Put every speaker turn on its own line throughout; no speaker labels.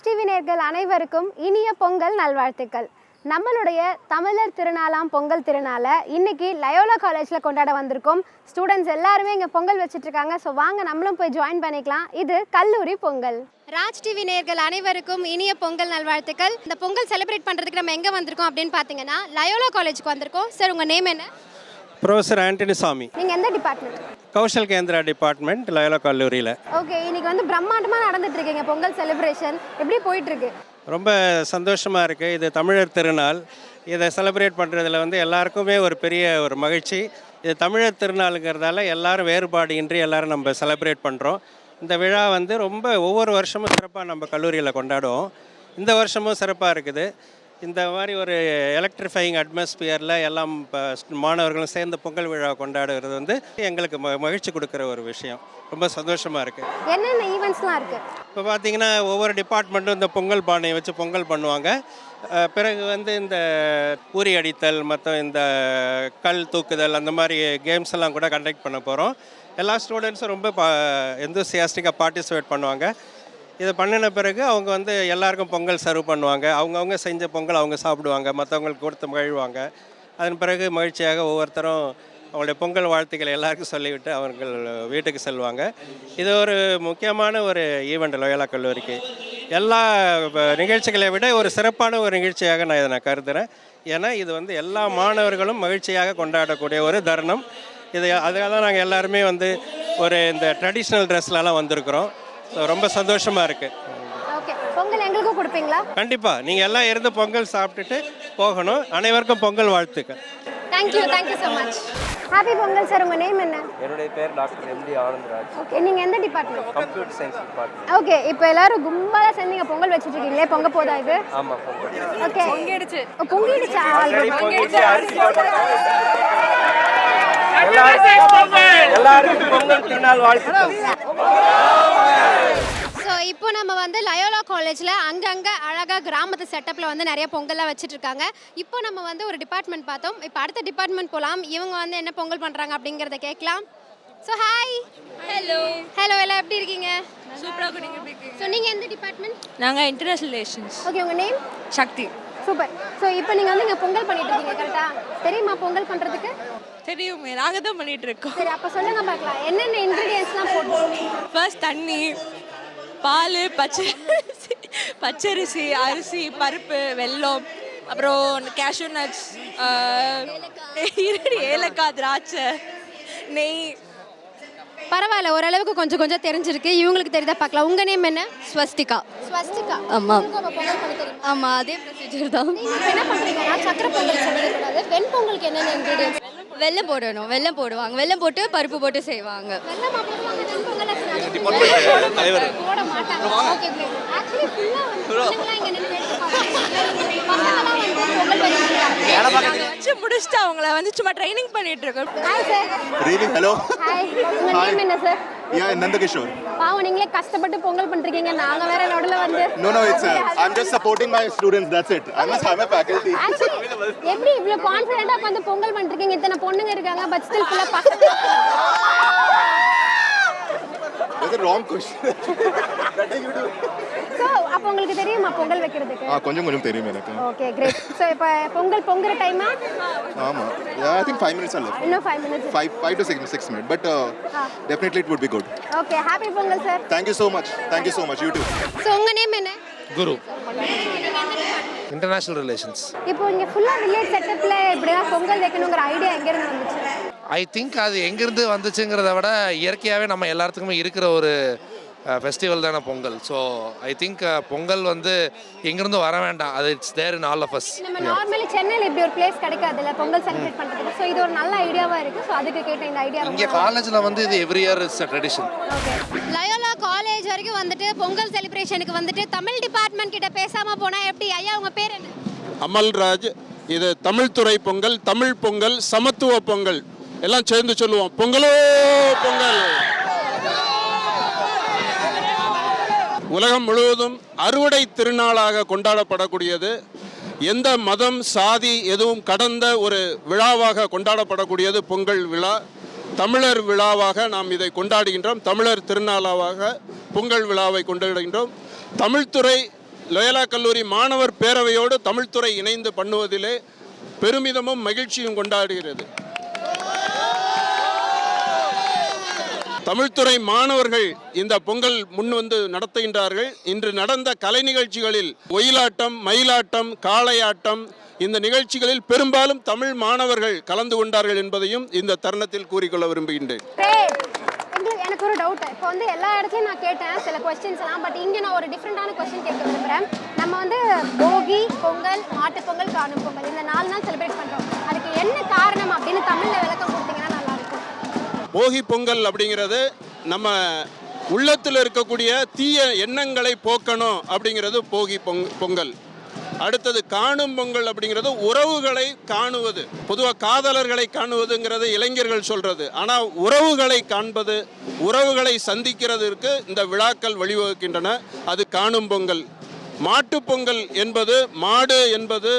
Raj TV நேயர்கள் அனைவருக்கும் இனிய பொங்கல் நல்வாழ்த்துக்கள். நம்மளுடைய தமிழர் திருநாளாம் பொங்கல் திருநாளை இன்னைக்கு லயோலா காலேஜில் கொண்டாட வந்திருக்கோம். ஸ்டூடெண்ட்ஸ் எல்லாருமே இங்கே பொங்கல் வச்சுட்ருக்காங்க. ஸோ வாங்க நம்மளும் போய் ஜாயின் பண்ணிக்கலாம். இது கல்லூரி பொங்கல். ராஜ் டிவி நேயர்கள் அனைவருக்கும் இனிய பொங்கல் நல்வாழ்த்துக்கள். இந்த பொங்கல் செலிப்ரேட் பண்ணுறதுக்கு நம்ம எங்கே வந்திருக்கோம் அப்படின்னு பார்த்தீங்கன்னா லயோலா காலேஜுக்கு வந்திருக்கோம். சார் உங்கள் நேம் என்ன?
ப்ரொஃபஸர் ஆண்டனி சாமி.
நீங்கள் எந்த department?
Kaushal Kendra department, Loyola கல்லூரியில்.
ஓகே, இன்னைக்கு வந்து பிரம்மாண்டமாக நடந்துட்டு இருக்கீங்க பொங்கல் செலிப்ரேஷன். எப்படி போயிட்டு இருக்கு?
ரொம்ப சந்தோஷமாக இருக்குது. இது தமிழர் திருநாள். இதை செலிப்ரேட் பண்ணுறதுல வந்து எல்லாருக்குமே ஒரு பெரிய ஒரு மகிழ்ச்சி. இது தமிழர் திருநாளுங்கிறதால எல்லாரும் வேறுபாடு இன்றி எல்லாரும் நம்ம செலிப்ரேட் பண்ணுறோம். இந்த விழா வந்து ரொம்ப ஒவ்வொரு வருஷமும் சிறப்பாக நம்ம கல்லூரியில் கொண்டாடுவோம். இந்த வருஷமும் சிறப்பாக இருக்குது. இந்த மாதிரி ஒரு எலக்ட்ரிஃபையிங் அட்மாஸ்பியரில் எல்லாம் மாணவர்களும் சேர்ந்து பொங்கல் விழா கொண்டாடுறது வந்து எங்களுக்கு மகிழ்ச்சி கொடுக்குற ஒரு விஷயம். ரொம்ப சந்தோஷமாக இருக்குது.
என்னென்ன ஈவெண்ட்ஸ்லாம் இருக்குது?
இப்போ பார்த்தீங்கன்னா ஒவ்வொரு டிபார்ட்மெண்ட்டும் இந்த பொங்கல் பானையை வச்சு பொங்கல் பண்ணுவாங்க. பிறகு வந்து இந்த பூரி அடித்தல், மற்ற இந்த கல் தூக்குதல், அந்த மாதிரி கேம்ஸ் எல்லாம் கூட கண்டக்ட் பண்ண போகிறோம். எல்லா ஸ்டூடெண்ட்ஸும் ரொம்ப எந்தூசியாஸ்டிக்காக பார்ட்டிசிபேட் பண்ணுவாங்க. இதை பண்ணின பிறகு அவங்க வந்து எல்லாருக்கும் பொங்கல் சர்வ் பண்ணுவாங்க. அவங்கவுங்க செஞ்ச பொங்கல் அவங்க சாப்பிடுவாங்க, மற்றவங்களுக்கு கொடுத்து மகிழ்வாங்க. அதன் பிறகு மகிழ்ச்சியாக ஒவ்வொருத்தரும் அவங்களுடைய பொங்கல் வாழ்த்துக்களை எல்லாருக்கும் சொல்லிவிட்டு அவர்கள் வீட்டுக்கு செல்வாங்க. இது ஒரு முக்கியமான ஒரு ஈவெண்ட் லயோலா கல்லூரிக்கு. எல்லா நிகழ்ச்சிகளை விட ஒரு சிறப்பான ஒரு நிகழ்ச்சியாக நான் இதை கருதுகிறேன். ஏன்னா இது வந்து எல்லா மாணவர்களும் மகிழ்ச்சியாக கொண்டாடக்கூடிய ஒரு தருணம். அதுக்காக தான் நாங்கள் எல்லாருமே வந்து ஒரு இந்த ட்ரெடிஷ்னல் ட்ரெஸ்லலாம் வந்திருக்கிறோம். ஸோ ரொம்ப சந்தோஷமாக இருக்குது.
ஓகே, பொங்கல் எங்களுக்கும் கொடுப்பீங்களா?
கண்டிப்பாக நீங்கள் எல்லாம் இருந்து பொங்கல் சாப்பிட்டுட்டு போகணும். அனைவருக்கும் பொங்கல் வாழ்த்துக்கள்.
Thank you so much. Happy Pongal sir. உங்கள் நேம் என்ன?
என்னுடைய பேர் டாக்டர் எம்டி ஆனந்த்ராஜ்.
ஓகே, நீங்கள் எந்த department?
Computer science department.
Okay, இப்போ எல்லாரும் கும்பலாக சேர்ந்து நீங்கள் பொங்கல் வச்சுட்டு இருக்கீங்களே, பொங்க போதா இது?
ஆமாம், பொங்கல்.
ஓகே, பொங்கிடுச்சா? எல்லாருக்கும்
பொங்கல் திருநாள் வாழ்த்துக்கள்.
ஸோ இப்போ நம்ம வந்து லயோலா காலேஜில் அங்கங்கே அழகாக கிராமத்து செட்டப்பில் வந்து நிறைய பொங்கல்லாம் வச்சுட்டு இருக்காங்க. இப்போ நம்ம வந்து ஒரு டிபார்ட்மெண்ட் பார்த்தோம். இப்போ அடுத்த டிபார்ட்மெண்ட் போகலாம். இவங்க வந்து என்ன பொங்கல் பண்ணுறாங்க அப்படிங்கிறத கேட்கலாம். So hi. ஹலோ எல்லாம் எப்படி இருக்கீங்க?
சூப்பராக இருக்கீங்க.
ஸோ நீங்கள் எந்த டிபார்ட்மெண்ட்?
நாங்கள் இன்டர்நேஷனல் ரிலேஷன்ஸ்.
ஓகே, உங்கள் நேம்?
சக்தி.
சூப்பர். ஸோ இப்போ நீங்கள் வந்து இங்கே பொங்கல் பண்ணிட்டு இருக்கீங்க, கரெக்டாக? தெரியுமா பொங்கல் பண்ணுறதுக்கு?
தெரியுமே, நாங்கள் தான் பண்ணிட்டு இருக்கோம்.
சரி, அப்போ சொல்லுங்க பார்க்கலாம், என்னென்ன இன்க்ரீடியன்ஸ்லாம் போடுவோம்?
ஃபர்ஸ்ட் தண்ணி, பால், பச்சரிசி, அரிசி, பருப்பு, வெல்லம், அப்புறம் கேஷ்யூ நட்ஸ், ஏலக்காய், திராட்சை, நெய்.
பரவாயில்ல, ஓரளவுக்கு கொஞ்சம் கொஞ்சம் தெரிஞ்சிருக்கு. இவங்களுக்கு தெரியுதா பார்க்கலாம். உங்கள் நேம் என்ன?
ஸ்வஸ்திகா.
ஸ்வஸ்திகா.
ஆமாம்.
பொங்கல் பண்ண தெரியும்?
ஆமாம், அதே ப்ரொசீஜர் தான்.
என்ன பண்ணுறீங்கன்னா சக்கரை பொங்கல் சொல்லிடக்கூடாது. வெண் பொங்கலுக்கு என்னென்ன இன்க்ரீடியன்ஸ்?
வெல்லம் போடணும். வெல்லம் போடுவாங்க. வெல்லம் போட்டு பருப்பு போட்டு செய்வாங்க.
வெள்ளமா போடுவாங்க. வெண் பொங்கல் போட மாட்டாங்க. ஓகே, ஆக்சுவலி ஃபுல்லாக வந்து இங்கே நின்று பசங்களாம் வந்து பொங்கல் வச்சுருக்காங்க.
வச்சு முடிச்சுட்டு அவங்கள வந்து சும்மா ட்ரைனிங் பண்ணிட்டு இருக்கோம்.
Hi sir.
Really? Hello.
Hi. உங்கள் நேம் என்ன சார்?
Yeah, Nandakishore.
பாவம், நீங்களே கஷ்டப்பட்டு பொங்கல் பண்ணுறீங்க, நாங்கள் வேற நடுவில் வந்து.
No, it's I'm just supporting my students. That's it. I'm a faculty.
Actually எப்படி இவ்வளோ கான்ஃபிடென்ட்டாக வந்து பொங்கல் பண்ணிருக்கீங்க? இத்தனை பொண்ணுங்க இருக்காங்க, பட் ஸ்டில் ஃபுல்லாக பசங்க.
That's a wrong question.
So அப்போ உங்களுக்கு தெரியுமா பொங்கல் வைக்கிறதுக்கு?
கொஞ்சம் தெரியும் எனக்கு.
Okay, great. ஸோ இப்போ பொங்கல் பொங்குற டைமா?
ஆமா. Yeah, I think 5 minutes are left.
இன்னும் 5 minutes.
5 to 6 minutes. But definitely it would be good.
Okay, happy Pongal sir.
Thank you so much. Thank you so much. You too.
So உங்கள் name என்ன?
Guru. International relations.
இப்போ இங்கே ஃபுல்லாக village செட்டப்பில் இப்படிலாம் Pongal வைக்கணுங்கிற idea எங்கேருந்து வந்துச்சு?
ஐ திங்க் அது எங்கேருந்து வந்துச்சுங்கிறத விட இயற்கையாகவே நம்ம எல்லாத்துக்குமே இருக்கிற ஒரு ஃபெஸ்டிவல் தானே Pongal. So I think Pongal வந்து எங்கேருந்து வர வேண்டாம், அது it's there in all of us.
நம்ம நார்மலி சென்னையில் இப்படி ஒரு பிளேஸ் கிடைக்காதுல்ல பொங்கல் செலிப்ரேட் பண்ணுறதுக்கு. ஸோ இது ஒரு நல்ல ஐடியாவாக இருக்குது. ஸோ அதுக்கு கேட்டேன் இந்த ஐடியா.
இங்கே காலேஜில் வந்து இது every year it's a tradition.
Okay, Loyola college வரைக்கும் வந்துட்டு பொங்கல் செலிப்ரேஷனுக்கு வந்துட்டு தமிழ் டிபார்ட்மெண்ட் கிட்ட பேசாமல் போனால் எப்படி? ஐயா, உங்கள் பேர் என்ன?
அமல்ராஜ். இது தமிழ் துறை பொங்கல், தமிழ் பொங்கல், சமத்துவ பொங்கல் எல்லாம் சேர்ந்து சொல்லுவோம். பொங்கலோ பொங்கல். உலகம் முழுவதும் அறுவடை திருநாளாக கொண்டாடப்படக்கூடியது. எந்த மதம் சாதி எதுவும் கடந்த ஒரு விழாவாக கொண்டாடப்படக்கூடியது பொங்கல் விழா. தமிழர் விழாவாக நாம் இதை கொண்டாடுகின்றோம். தமிழர் திருநாளாக பொங்கல் விழாவை கொண்டாடுகின்றோம். தமிழ்துறை லோயலா கல்லூரி மாணவர் பேரவையோடு தமிழ்துறை இணைந்து பண்ணுவதிலே பெருமிதமும் மகிழ்ச்சியும் கொண்டாடுகிறது. தமிழ்துறை மாணவர்கள் இந்த பொங்கல் முன் வந்து நடத்துகின்றார்கள். இன்று நடந்த கலை நிகழ்ச்சிகளில் ஒயிலாட்டம், மயிலாட்டம், காளையாட்டம் இந்த நிகழ்ச்சிகளில் பெரும்பாலும் தமிழ் மாணவர்கள் கலந்து கொண்டார்கள் என்பதையும் இந்த தருணத்தில் கூறிக்கொள்ள விரும்புகின்றேன்.
எனக்கு ஒரு டவுட். இப்போ வந்து எல்லா இடத்துலையும் நான் கேட்டேன் சில கொஸ்டின்ஸ் எல்லாம், பட் இங்கே நான் ஒரு டிஃப்ரெண்டான கொஸ்டின் கேட்க விரும்புகிறேன். நம்ம வந்து போகி, பொங்கல், மாட்டு பொங்கல், காணும் பொங்கல் இந்த 4 நாள் செலிப்ரேட் பண்ணுறோம். அதுக்கு என்ன காரணம் அப்படின்னு தமிழில் விளக்கம் கொடுத்தீங்கன்னா நல்லா இருக்கும்.
போகி பொங்கல் அப்படிங்கிறது நம்ம உள்ளத்தில் இருக்கக்கூடிய தீய எண்ணங்களை போக்கணும் அப்படிங்கிறது போகி பொங்கல். அடுத்தது காணும் பொங்கல் அப்படிங்கிறது உறவுகளை காணுவது. பொதுவாக காதலர்களை காணுவதுங்கிறது இளைஞர்கள் சொல்றது. ஆனால் உறவுகளை காண்பது, உறவுகளை சந்திக்கிறதுக்கு இந்த விழாக்கள் வழிவகுக்கின்றன. அது காணும் பொங்கல். மாட்டு பொங்கல் என்பது, மாடு என்பது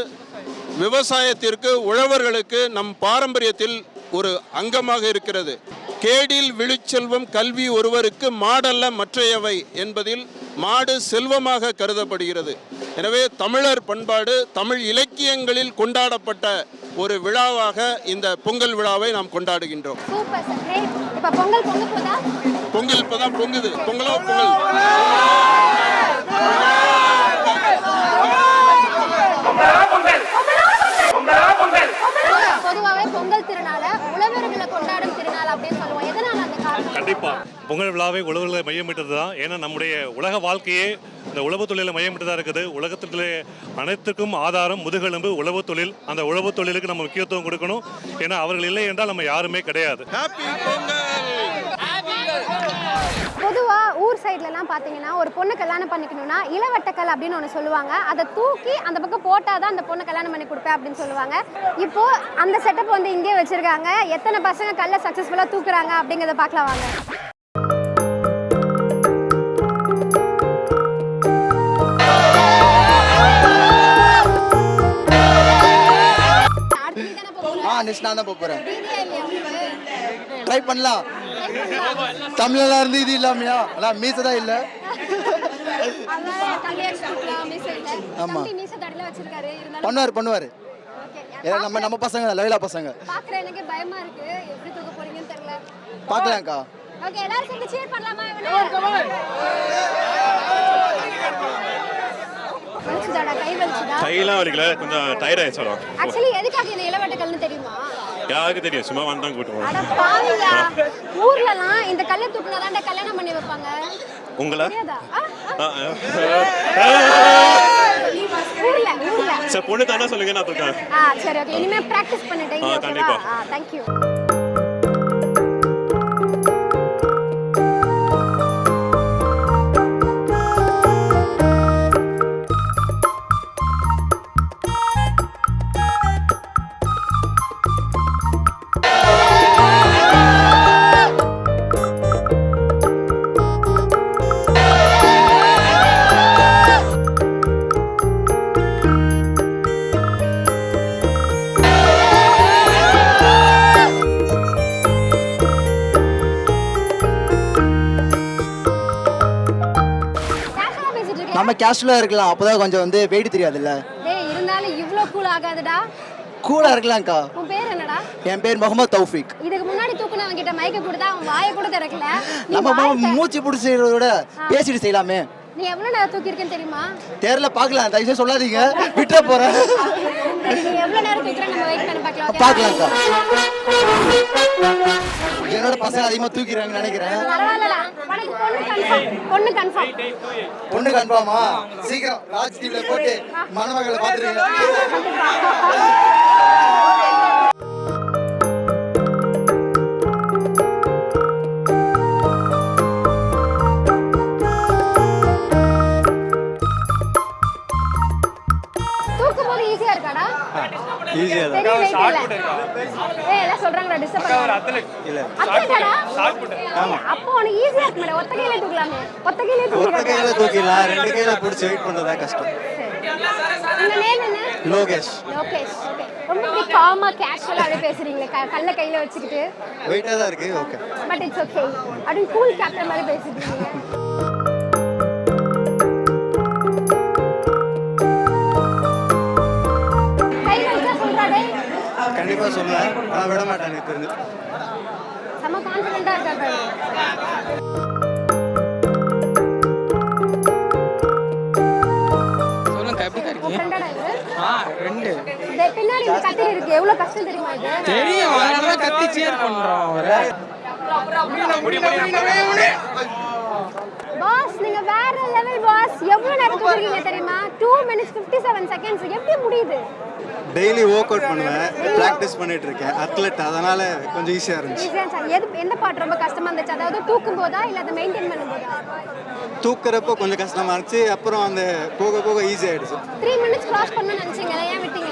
விவசாயத்திற்கு, உழவர்களுக்கு நம் பாரம்பரியத்தில் ஒரு அங்கமாக இருக்கிறது. கேடில் விழுச்செல்வம் கல்வி ஒருவருக்கு மாடல்ல மற்றையவை என்பதில் மாடு செல்வமாக கருதப்படுகிறது. எனவே தமிழர் பண்பாடு, தமிழ் இலக்கியங்களில் கொண்டாடப்பட்ட ஒரு விழாவாக இந்த பொங்கல் விழாவை நாம் கொண்டாடுகின்றோம்.
Super sir. இப்போ பொங்கல் பொங்குதா?
பொங்கல் இப்பதான் பொங்குது. பொங்கலோ பொங்கல்.
பொதுவாகவே பொங்கல் திருநாள உழவர்களை கொண்டாடும் திருநாள் அப்படின்னு சொல்லுவோம். எதனால அந்த காரணம்?
கண்டிப்பா பொங்கல் விழாவை உழவர்களை மையமிட்டது தான். ஏன்னா நம்முடைய உலக வாழ்க்கையே இந்த உழவு தொழிலை மையமிட்டதாக இருக்குது. உலகத்திலே அனைத்துக்கும் ஆதாரம் முதுகெலும்பு உழவு தொழில். அந்த உழவு தொழிலுக்கு நம்ம முக்கியத்துவம் கொடுக்கணும். ஏன்னா அவர்கள் இல்லை என்றால் நம்ம யாருமே கிடையாது.
பொதுவா ஊர் சைட்லலாம் பார்த்தீங்கன்னா ஒரு பொண்ணு கல்யாணம் பண்ணிக்கணும்னா இளவட்டக்கல் அப்படின்னு ஒன்று சொல்லுவாங்க. அதை தூக்கி அந்த பக்கம் போட்டாதான் அந்த பொண்ணை கல்யாணம் பண்ணி கொடுப்பேன் அப்படின்னு சொல்லுவாங்க. இப்போ அந்த செட்டப் வந்து இங்கே வச்சிருக்காங்க. எத்தனை பசங்க கல்லை சக்ஸஸ்ஃபுல்லாக தூக்குறாங்க அப்படிங்கிறத பார்க்கலாம் வாங்க.
நெக்ஸ்ட் நான் தான் போகிறேன். ட்ரை பண்ணலாம். தமிழெல்லாம் இருந்து இது இல்லாமையா? ஆனால் மீசை தான் இல்லை. ஆமாம் பண்ணுவார் பண்ணுவார். நம்ம பசங்க லவ்லா பசங்க.
எனக்கு பயமா இருக்கு, எப்படி தூக்க போறீங்கன்னு தெரியல.
பார்க்கலாம்க்கா.
ஓகே, எல்லாரும் சேர்ந்து cheer பண்ணலாமா? வலிச்சுதாடா, கை வலிச்சுதா?
கையெல்லாம் வலிக்கல, கொஞ்சம் டயர்ட் ஆயிடுச்சு.
ஆக்சுவலி எதுக்காக இந்த இளவட்டக்கல்னு தெரியுமா?
யாருக்கு தெரியும், சும்மா வந்தான் கூட்டுவோம்.
அட பாவியா, ஊர்லலாம் இந்த கல்லை தூக்குனாதான் கல்யாணம் பண்ணி வைப்பாங்க.
உங்களா?
ஊர்ல
சரி, பொண்ணு தானே சொல்லுங்க, நான் தூக்கேன்.
சரி, ஓகே, இனிமே பிராக்டிஸ் பண்ணிட்டேன்.
கண்டிப்பா.
Thank you.
நம்ம கேஷுவலாக இருக்கலாம், அப்போதான் கொஞ்சம் வந்து வெயிட் தெரியாதுல்ல.
டேய், இருந்தாலும் இவ்ளோ கூல் ஆகாதுடா.
கூலா இருக்கலாம்க்கா.
உன் பேர் என்னடா?
என் பேர் முகமது தௌஃபிக்.
இதுக்கு முன்னாடி தூக்குனவங்க கிட்ட மைக்க கொடுத்தா அவன் வாயை கூட திறக்கல.
நம்ம மூச்சு பிடிச்சி செய்யறத விட பேசிட்டு செய்யலாமே.
நீ எவ்வளவு நேரம் தூக்கி இருக்கேன்னு தெரியுமா?
தெரியல, பார்க்கலாம். தயவு செய்து சொல்லாதீங்க, விட்டுற போறேன்.
நீ எவ்வளவு நேரம் தூக்குறேன்னு நம்ம வெயிட் பண்ணி பார்க்கலாம்.
பார்க்கலாம்க்கா. என்னோட பசங்க அதிகமா தூக்கிறாங்கன்னு நினைக்கிறேன்.
பரவாயில்லடா, உனக்கு பொண்ணு கன்ஃபார்ம். பொண்ணு கன்ஃபார்ம்.
பொண்ணு கன்ஃபார்மா? சீக்கிரம் ராஜ் டிவில போட்டு மணமகளை பாத்துருங்க.
தூக்கும்போது ஈஸியா இருக்காடா? ஈஸியா தான். எல்லாம் சொல்றாங்கடா டிஸ்டர்ப் பண்ணாத. அத்லெட்டா? ஆமா. அப்போ உனக்கு ஈஸியா இருக்குடா. ஒத்த கையில தூக்கலாமே. ஒத்த கையில
தூக்கிடலாம். ரெண்டு கையில பிடிச்சி வெயிட் பண்றதா கஷ்டம்.
உங்க நேம் என்ன?
லோகேஷ்.
லோகேஷ். ஓகே. ரொம்ப காமா கேஷுவலா அப்படியே பேசுறீங்களே, கல்ல கையில வச்சுக்கிட்டு.
வெயிட்டா தான் இருக்கு. ஓகே.
But it's okay. அப்படியே கூல் கேப்டன் மாதிரி பேசிட்டு இருக்கீங்க.
கண்டிப்பாக சொல்லுவேன், நான் விட மாட்டேன் எனக்கு தெரிஞ்சு.
செம்ம கான்ஃபிடென்ட்டாக இருக்காங்க.
சொல்லுங்க எப்படி இருக்கீங்க?
ஃப்ரெண்டடா இது?
ரெண்டு
இந்த பின்னாடி இந்த கத்திரி இருக்கு, எவ்வளோ கஷ்டம் தெரியுமா இது?
தெரியும், அதனால கத்தி சேர் பண்றோம் அவரை.
பாஸ் நீங்க வேற லெவல் பாஸ். எவ்வளவு நேரம் தூங்குறீங்க தெரியுமா? 2 minutes 57 seconds. எப்படி முடியுது?
டெய்லி ஒர்க் அவுட் பண்ணுவேன், ப்ராக்டிஸ் பண்ணிட்டு இருக்கேன், அத்லெட், அதனால கொஞ்சம் ஈஸியாக இருந்துச்சு.
ஈஸியா இருந்துச்சு. எந்த பார்ட் ரொம்ப கஷ்டமா இருந்துச்சு? அதாவது தூக்கும் போதா இல்ல அதை மெயின்டைன் பண்ணும்போதா?
தூக்குறப்போ கொஞ்சம் கஷ்டமா இருந்துச்சு, அப்புறம் அந்த போக போக ஈஸி ஆயிடுச்சு.
3 minutes கிராஸ் பண்ணணும்னு நினைச்சீங்களா? ஏன் விட்டீங்க?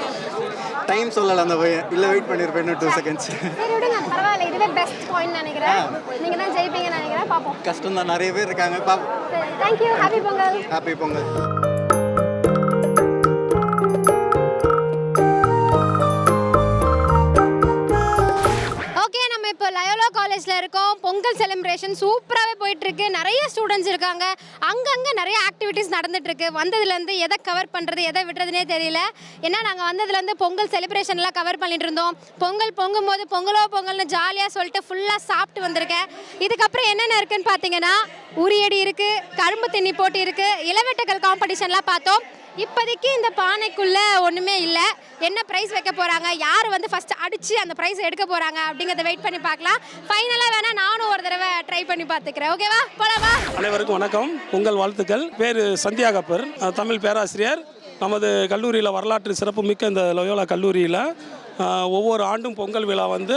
டைம் சொல்லலை அந்த பையன், இல்லை வெயிட் பண்ணியிருப்பேன் 2 seconds.
சரி விடுங்க, பரவாயில்ல. இதுவே பெஸ்ட் பாயிண்ட் நினைக்கிறேன். நீங்க தான் ஜெயிப்பீங்கன்னு நினைக்கிறேன். பாப்போம்.
கஷ்டம் தான், நிறைய பேர் இருக்காங்க, பாப்போம்.
Thank you. Happy Pongal.
Happy Pongal.
Okay, நம்ம இப்போ லயோலா காலேஜில் இருக்கோம். பொங்கல் செலிப்ரேஷன் சூப்பராகவே போயிட்டுருக்கு. நிறைய ஸ்டூடெண்ட்ஸ் இருக்காங்க. அங்கங்கே நிறைய ஆக்டிவிட்டீஸ் நடந்துகிட்ருக்கு. வந்ததுலேருந்து எதை கவர் பண்ணுறது எதை விட்டுறதுனே தெரியல. ஏன்னா நாங்கள் வந்ததுலேருந்து பொங்கல் செலிப்ரேஷன்லாம் கவர் பண்ணிட்டு இருந்தோம். பொங்கல் பொங்கும்போது பொங்கலோ பொங்கல்னு ஜாலியாக சொல்லிட்டு ஃபுல்லாக சாப்பிட்டு வந்திருக்கேன். இதுக்கப்புறம் என்னென்ன இருக்குதுன்னு பார்த்தீங்கன்னா, உரியடி இருக்குது, கரும்பு தின்னி போட்டி இருக்குது, இளவெட்டுக்கள் காம்படிஷன்லாம் பார்த்தோம். இப்போதைக்கு இந்த பானைக்குள்ளே ஒன்றுமே இல்லை. என்ன ப்ரைஸ் வைக்க போகிறாங்க, யார் வந்து ஃபஸ்ட்டு அடித்து அந்த ப்ரைஸ் எடுக்க போகிறாங்க அப்படிங்கிறத வெயிட் பண்ணி பார்க்கலாம். ஃபைனலாக வேணால் நானும் ஒரு தடவை ட்ரை பண்ணி பார்த்துக்கிறேன். ஓகேவா, போலாமா?
அனைவருக்கும் வணக்கம், பொங்கல் வாழ்த்துக்கள். பேர் சந்தியா கப்பர், தமிழ் பேராசிரியர். நமது கல்லூரியில் வரலாற்று சிறப்பு மிக்க இந்த லயோலா கல்லூரியில் ஒவ்வொரு ஆண்டும் பொங்கல் விழா வந்து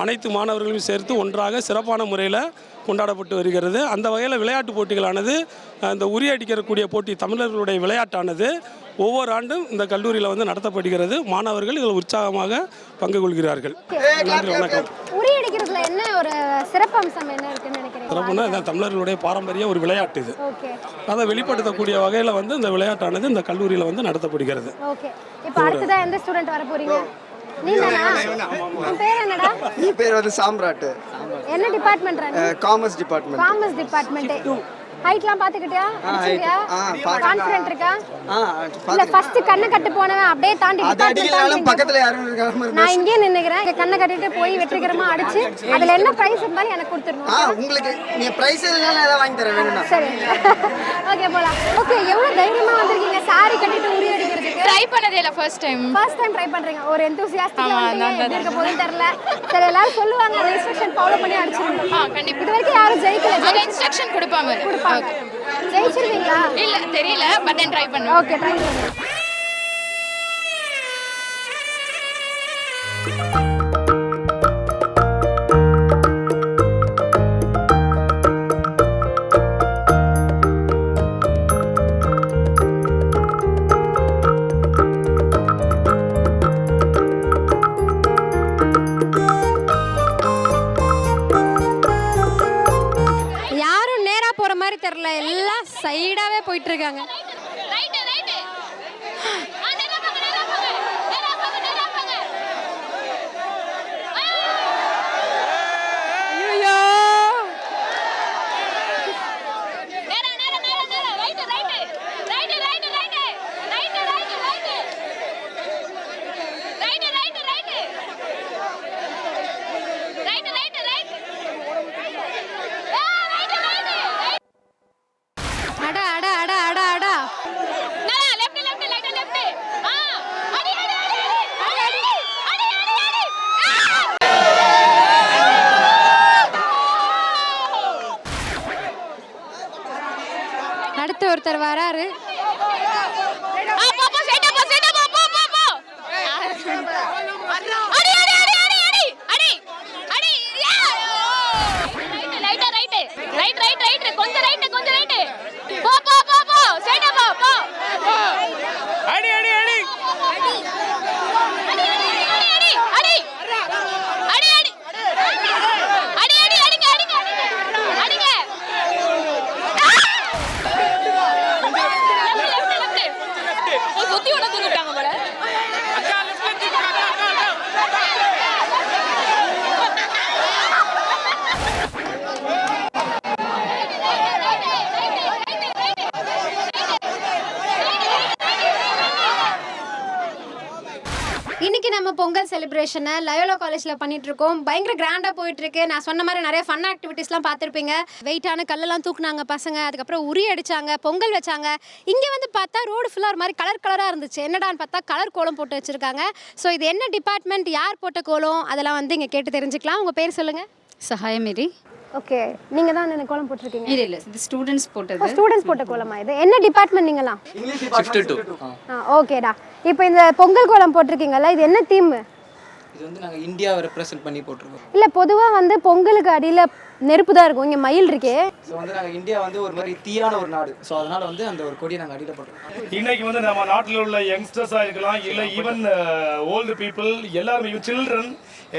அனைத்து மாணவர்களையும் சேர்த்து ஒன்றாக சிறப்பான முறையில் கொண்டாடப்பட்டு வருகிறது. அந்த வகையில் விளையாட்டு போட்டிகளானது, இந்த உரியடிக்கக்கூடிய போட்டி, தமிழர்களுடைய விளையாட்டானது ஒவ்வொரு ஆண்டும் இந்த கல்லூரியில் வந்து நடத்தப்படுகிறது. மாணவர்கள் இதில் உற்சாகமாக பங்கு கொள்கிறார்கள். நன்றி, வணக்கம்.
உரியடிக்கிறதுல என்ன ஒரு சிறப்பம்சம் என்ன இருக்குன்னு நினைக்கிறீங்க?
சிறப்புனா இதான் தமிழர்களுடைய பாரம்பரிய ஒரு விளையாட்டு இது.
ஓகே,
அதை வெளிப்படுத்தக்கூடிய வகையில் வந்து இந்த விளையாட்டானது இந்த கல்லூரியில் வந்து நடத்தப்படுகிறது.
ஓகே. இப்போ அடுத்ததான் எந்த ஸ்டூடெண்ட் வர போறீங்க? நீங்கனா? உன் பேர் என்னடா?
என் பேர் வந்து சாம்ராட்.
என்ன department run?
Commerce department.
Commerce department. ஹைட்லாம் பாத்துக்கிட்டியா? அடிச்சியா? கான்ஃபிடென்ட் இருக்கா? இல்ல ஃபர்ஸ்ட் கண்ணை கட்டு போனவன் அப்படியே தாண்டி
பக்கத்துல யாரும் இருக்காம
நான் இங்கே நின்னுக்கிறேன். கண்ணை கட்டிட்டு போய் வெற்றிகரமா அடிச்சு அதுல என்ன பிரைஸ் இருந்தாலும் எனக்கு கொடுத்துறணும்.
உங்களுக்கு நீ பிரைஸ் இல்லனால ஏதாவது வாங்கி தர வேணும்னா.
சரி, ஓகே போலாம். ஓகே, எவ்வளவு தைரியமா வந்திருக்கீங்க சாரி கட்டிட்டு உரி அடிக்கிறதுக்கு?
ட்ரை பண்ணதே இல்ல, ஃபர்ஸ்ட் டைம்
ட்ரை பண்றீங்க. ஒரு எந்தூசியாஸ்டிக்கா வந்தீங்க. எப்படி இருக்க போகுதுன்னு தெரியல. சரி, எல்லாரும் சொல்லுவாங்க அந்த இன்ஸ்ட்ரக்ஷன் ஃபாலோ பண்ணி அடிச்சிருங்க.
கண்டிப்பா.
இது வரைக்கும் யாரும் ஜெயிக்கல.
அந்த இன்ஸ்ட்ரக்ஷன் கொடுப்பாங்க.
ஜெயிச்சிருவீங்களா?
இல்ல தெரியல, பட் தென் ட்ரை பண்ணுங்க.
ஓகே, ட்ரை பண்ணுங்க. யாரும் நேரா போற மாதிரி தெரியல, எல்லாம் சைடாவே போயிட்டு இருக்காங்க. அட அட அட அட அட அடுத்து ஒருத்தர் வராரு. பொங்கல் செலிப்ரேஷனை லயோலா காலேஜில் பண்ணிட்டு இருக்கோம். பயங்கர கிராண்டாக போயிட்டு இருக்கு. நான் சொன்ன மாதிரி நிறைய ஃபன் ஆக்டிவிட்டீஸ்லாம் பார்த்துருப்பீங்க. வெயிட்டான கல்லெல்லாம் தூக்குனாங்க பசங்க, அதுக்கப்புறம் உரி அடிச்சாங்க, பொங்கல் வச்சாங்க. இங்கே வந்து பார்த்தா ரோடு ஃபுல்லாக ஒரு மாதிரி கலராக இருந்துச்சு. என்னடான்னு பார்த்தா கலர் கோலம் போட்டு வச்சுருக்காங்க. ஸோ இது என்ன டிபார்ட்மெண்ட், யார் போட்ட கோலம், அதெல்லாம் வந்து இங்கே கேட்டு தெரிஞ்சுக்கலாம். உங்கள் பேர் சொல்லுங்கள்.
சகாயமேரி.
ஓகே, நீங்கள் தான் என்ன கோலம் போட்டிருக்கீங்க?
இல்லை இது ஸ்டூடெண்ட்ஸ் போட்டது.
ஸ்டூடெண்ட்ஸ் போட்ட கோலமா இது? என்ன டிபார்ட்மெண்ட் நீங்களாம்?
English department.
ஓகேடா. இப்போ இந்த பொங்கல் கோலம் போட்டிருக்கீங்கல்ல, இது என்ன தீம்?
இது வந்து நாங்கள் இந்தியாவை ரெப்ரசென்ட் பண்ணி போட்டிருக்கோம்.
இல்லை, பொதுவாக வந்து பொங்கலுக்கு அடியில் நெருப்பு தான் இருக்கும். இங்கே மயில் இருக்கே.
ஸோ வந்து நாங்கள் இந்தியா வந்து ஒரு மாதிரி தீயான ஒரு நாடு. ஸோ அதனால வந்து அந்த ஒரு கொடியை நாங்கள் அடியில் போட்டிருக்கோம்.
இன்னைக்கு வந்து நம்ம நாட்டில் உள்ள யங்ஸ்டர்ஸாக இருக்கலாம், இல்லை ஈவன் ஓல்டு பீப்புள் எல்லாருமே, சில்ட்ரன்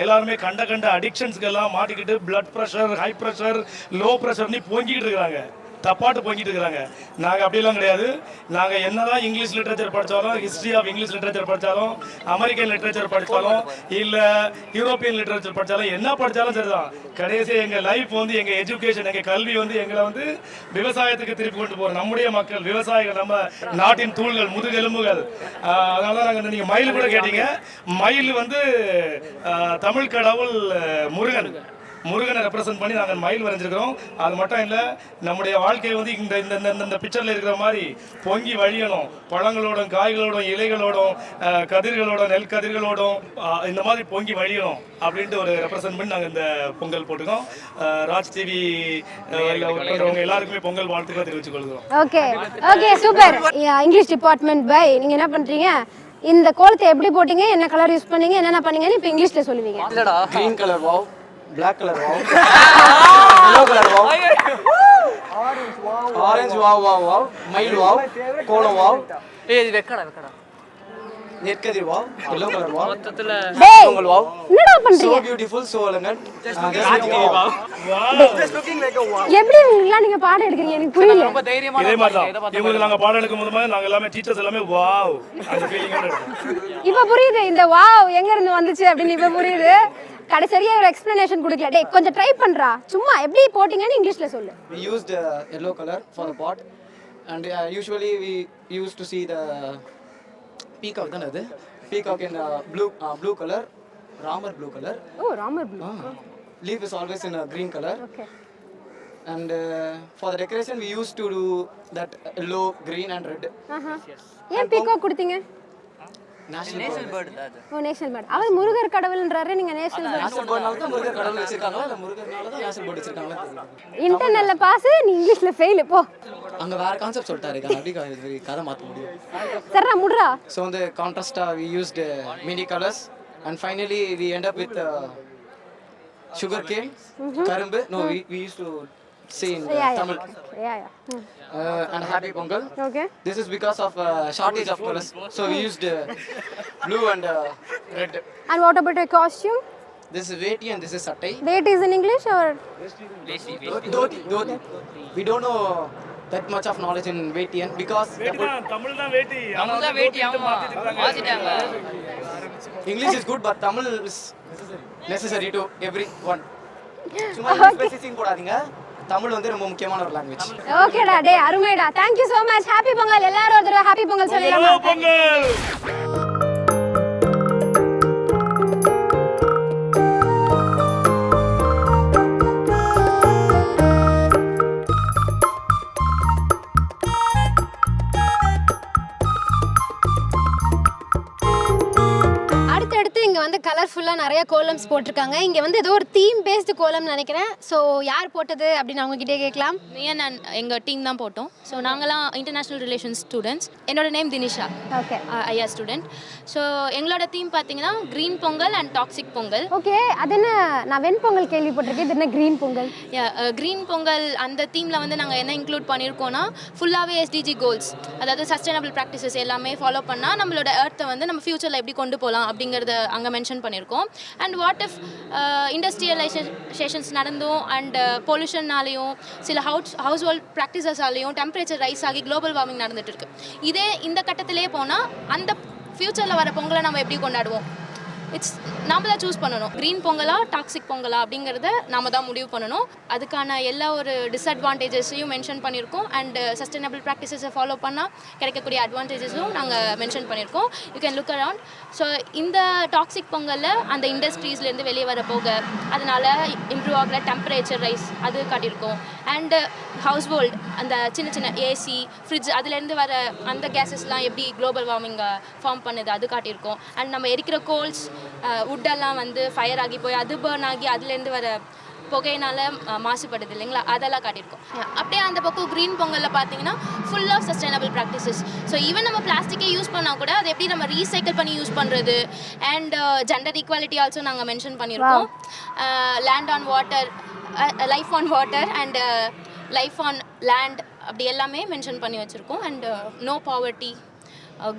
எல்லாருமே கண்ட அடிக்ஷன்ஸ்க்கெல்லாம் மாட்டிக்கிட்டு blood pressure, high pressure, low ப்ரெஷர்னு பொங்கிக்கிட்டு இருக்கிறாங்க, தப்பாட்டு பொங்கிட்டு இருக்கிறாங்க. நாங்கள் அப்படிலாம் கிடையாது. நாங்கள் என்னதான் இங்கிலீஷ் லிட்ரேச்சர் படித்தாலும், ஹிஸ்ட்ரி ஆஃப் இங்கிலீஷ் லிட்ரேச்சர் படித்தாலும், அமெரிக்கன் லிட்ரேச்சர் படித்தாலும், இல்லை யூரோப்பியன் லிட்ரேச்சர் படித்தாலும், என்ன படித்தாலும் சரிதான். கடைசி எங்கள் லைஃப் வந்து, எங்கள் எஜுகேஷன், எங்கள் கல்வி வந்து எங்களை வந்து விவசாயத்துக்கு திருப்பி கொண்டு போகிறோம். நம்முடைய மக்கள் விவசாயிகள், நம்ம நாட்டின் தூள்கள், முதுகெலும்புகள். அதனால தான் நாங்கள், நீங்கள் மயில் கூட கேட்டீங்க. மயில் வந்து தமிழ் கடவுள் முருகனை ரெப்ரசென்ட் பண்ணி நாங்கள் மயில் வரைஞ்சிருக்கிறோம். அது மட்டும் இல்லை, நம்முடைய வாழ்க்கை வந்து இந்த இந்த இந்த பிக்சரில் இருக்கிற மாதிரி பொங்கி வழியணும். பழங்களோடும், காய்களோடும், இலைகளோடும், கதிர்களோடும், நெல் கதிர்களோடும் இந்த மாதிரி பொங்கி வழியணும் அப்படின்ட்டு ஒரு ரெப்ரசென்ட் பண்ணி நாங்கள் இந்த பொங்கல் போட்டுக்கோம். ராஜ் டிவி எல்லாருக்குமே பொங்கல் வாழ்த்துக்களை தெரிவித்துக் கொள்கிறோம்.
Okay okay, super. English department by, நீங்கள் என்ன பண்ணுறீங்க? இந்த கோலத்தை எப்படி போட்டீங்க, என்ன கலர் யூஸ் பண்ணீங்க, என்னென்ன பண்ணீங்கன்னு இப்போ இங்கிலீஷில் சொல்லுவீங்க.
Green colour wow, black colour wow, yellow colour wow, orange wow wow wow, மயில் வாவ், கோலம் வாவ், இது வெக்கடா நெற்கதிர் வாவ், yellow கலர் வாவ்,
டேய்,
பொங்கல் வாவ்.
என்னடா பண்றீங்க?
So beautiful, so elegant.
எப்படி இவங்கலாம் நீங்க பாடம் எடுக்கிறீங்க எனக்கு புரியல.
இதே மாதிரி தான் இவங்களுக்கு நாங்கள் பாடம் எடுக்கும் போது நாங்கள் எல்லாமே டீச்சர்ஸ் எல்லாமே வாவ் அந்த ஃபீலிங்கோட எடுப்போம்.
இப்போ புரியுது இந்த வாவ் எங்க இருந்து வந்துச்சு அப்படின்னு. இப்போ புரியுது. கடைசியா ஒரு எக்ஸ்பிளனேஷன் கொடுக்கல. டேய், கொஞ்சம் ட்ரை பண்றா. சும்மா எப்படி போட்டீங்கன்னு இங்கிலீஷ்ல சொல்லு.
We used yellow color for the pot, and usually we used to see the peacock. Then அது peacock in blue color, ramar blue color.
ஓ, Ramar blue.
Leaf is always in a green color.
Okay.
And for the decoration we used to do that yellow, green and red.
ஏன் peacock கொடுத்தீங்க?
National bird.
ஓ, national bird. அவர் முருகர் கடவுள்ன்றாரு, நீங்க national bird.
National bird நால தான் முருகர் கடவுள் வச்சிருக்காங்களா, இல்ல முருகர்னால தான் national bird வச்சிருக்காங்களா தெரியல.
இன்டர்னல்ல பாஸ், நீ இங்கிலீஷ்ல ஃபெயில். போ,
அங்க வேற கான்செப்ட் சொல்லிட்டாரு. அப்படி கதை மாத்த முடியும்.
சரா முட்றா.
So on the contrast we used many colors, and finally we end up with sugar cane, karumbu. No, we used to say in Tamil.
Yeah.
And happy Pongal.
Okay.
This is because of shortage of colors, so we used blue and red.
And what about your costume?
This is veti and this is sattai.
Date is in English or?
Dhoti. We don't know that much of knowledge in vetian because
Tamil தான் வேட்டி.
English is good but Tamil is necessary to everyone. சும்மா specific போடாதீங்க. தமிழ் வந்து ரொம்ப முக்கியமான ஒரு language.
ஓகேடா, டே அருமைடா. Thank you so much. Happy Pongal. எல்லாரும் ஒரு தடவை ஹாப்பி பொங்கல் சொல்லிடலாமா?
பொங்கல்.
அடுத்து இங்கே வந்து கலர்ஃபுல்லாக நிறைய கோலம்ஸ் போட்டிருக்காங்க. இங்கே வந்து ஏதோ ஒரு தீம் பேஸ்டு கோலம்னு நினைக்கிறேன். ஸோ யார் போட்டது அப்படின்னு அவங்ககிட்டே கேட்கலாம்.
நான் எங்கள் டீம் தான் போட்டோம். ஸோ நாங்களாம் இன்டர்நேஷ்னல் ரிலேஷன்ஸ் ஸ்டூடெண்ட்ஸ். என்னோட நேம் தினிஷா.
ஓகே.
ஐயா ஸ்டூடெண்ட். ஸோ எங்களோட தீம் பார்த்தீங்கன்னா green Pongal and toxic Pongal.
Okay, அது என்ன? நான் வெண்பொங்கல் கேள்விப்பட்டிருக்கேன். இது என்ன க்ரீன் பொங்கல்?
க்ரீன் பொங்கல் அந்த தீமில் வந்து நாங்கள் என்ன இன்க்ளூட் பண்ணியிருக்கோன்னா ஃபுல்லாகவே SDG கோல்ஸ், அதாவது சஸ்டைனபிள் ப்ராக்டிசஸ் எல்லாமே ஃபாலோ பண்ணால் நம்மளோட எர்த்தை வந்து நம்ம ஃப்யூச்சரில் எப்படி கொண்டு போகலாம் அப்படிங்கிறத அங்கே மென்ஷன் பண்ணியிருக்கோம். அண்ட் வாட் இஃப் இண்டஸ்ட்ரியலைசேஷன்ஸ் நடந்தும் அண்ட் பொல்யூஷன்னாலேயும் சில ஹவுஸ் ஹோல்ட் ப்ராக்டிசஸாலேயும் டெம்பரேச்சர் ரைஸ் ஆகி குளோபல் வார்மிங் நடந்துட்டு இருக்கு. இதே இந்த கட்டத்திலே போனால் அந்த ஃப்யூச்சரில் வர பொங்கலை நம்ம எப்படி கொண்டாடுவோம்? இட்ஸ் நாம தான் சூஸ் பண்ணணும். க்ரீன் பொங்கலா டாக்ஸிக் பொங்கலா அப்படிங்கிறத நாம தான் முடிவு பண்ணணும். அதுக்கான எல்லா ஒரு டிஸ்அட்வான்டேஜஸையும் மென்ஷன் பண்ணியிருக்கோம். அண்ட் சஸ்டைனபிள் ப்ராக்டிசஸை ஃபாலோ பண்ணால் கிடைக்கக்கூடிய அட்வான்டேஜஸும் நாங்கள் மென்ஷன் பண்ணியிருக்கோம். You can look around. So இந்த டாக்ஸிக் பொங்கலில் அந்த இண்டஸ்ட்ரீஸ்லேருந்து வெளியே வர போக அதனால் இம்ப்ரூவ் ஆகிற டெம்பரேச்சர் ரைஸ் அது காட்டியிருக்கோம். அண்டு ஹவுஸ் ஹோல்ட் அந்த சின்ன சின்ன ஏசி ஃப்ரிட்ஜ் அதுலேருந்து வர அந்த கேஸஸ்லாம் எப்படி குளோபல் வார்மிங் ஃபார்ம் பண்ணுது அது காட்டியிருக்கோம். அண்ட் நம்ம எரிக்கிற கோல்ஸ் வுட்டெல்லாம் வந்து ஃபயர் ஆகி போய் அது பர்ன் ஆகி அதுலேருந்து வர புகையினால் மாசுபடுது இல்லைங்களா, அதெல்லாம் காட்டியிருக்கோம். அப்படியே அந்த பக்கம் க்ரீன் பொங்கலில் பார்த்தீங்கன்னா full of sustainable practices. So even நம்ம பிளாஸ்டிக்கே யூஸ் பண்ணால் கூட அதை எப்படி நம்ம ரீசைக்கிள் பண்ணி யூஸ் பண்ணுறது. அண்ட் ஜெண்டர் ஈக்குவாலிட்டி ஆல்சோ நாங்கள் மென்ஷன் பண்ணியிருக்கோம். Land on water, life on water and life on land அப்படி எல்லாமே மென்ஷன் பண்ணி வச்சுருக்கோம். And no poverty,